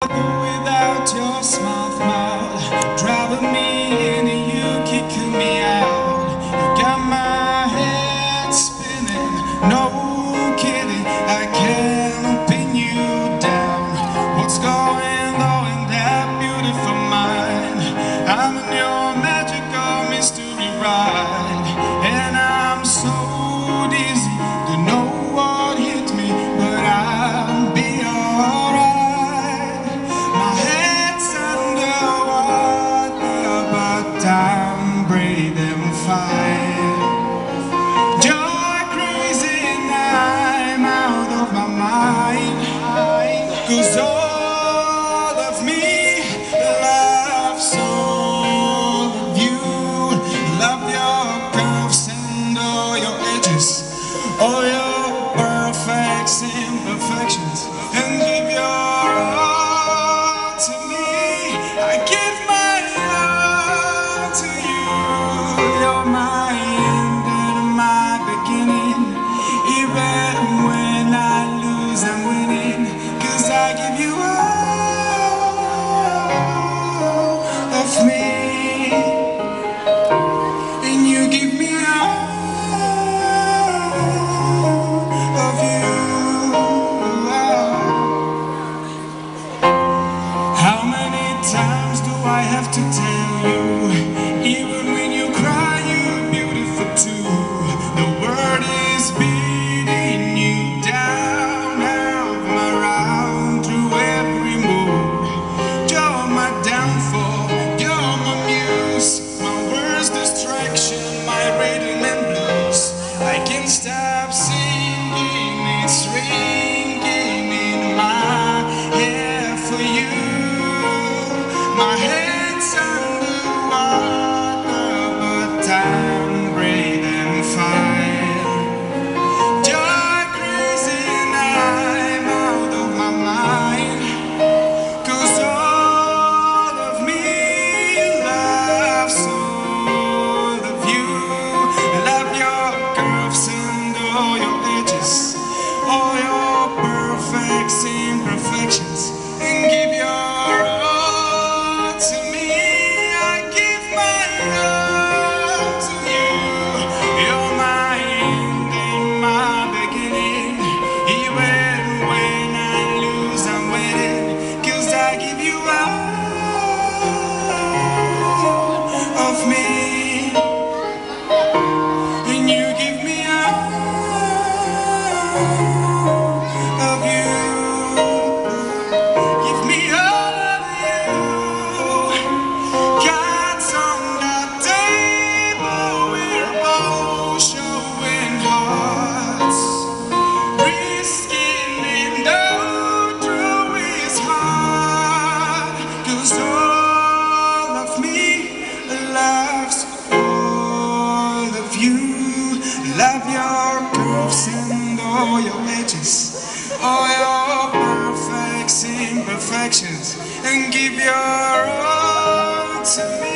Without your smart mouth, driving me in and you kicking me out. You got my head spinning, no kidding, I can't pin you down. What's going on in that beautiful mind? I'm in your magical mystery ride, and I'm so dizzy, don't know what hit me, but I'll be alright. I'm breathing fine. Joy crazy and I'm out of my mind. 'Cause all of me loves all of you. Love your curves and all your edges, all your perfect imperfections, and give your all to me. I give my to you. You're my end and my beginning. Even when I lose, I'm winning. 'Cause I give you all of me, and you give me all of you. How many times do I have to tell you? Even when you cry, you're beautiful too. The world is beating you down, out my round through every mood. You're my downfall, you're my muse, my worst distraction, my rhythm and blues. I can't stop singing, it's ringing in my head for you. My head's underwater, but I'm breathing fine. Joy crazy and I'm out of my mind. 'Cause all of me loves all of you. Love your curves and all your edges, all your perfect imperfections, and give your all to me. I give my all to you. You're my end and my beginning. Even when I lose, I'm winning. 'Cause I give you all of me, and you give me all of you. Give me all of you. Cards on the table, we're both showing hearts, risking it, though through his heart. 'Cause all of me loves all of you. Love your curves and all your edges, all your perfect imperfections, and give your all to me.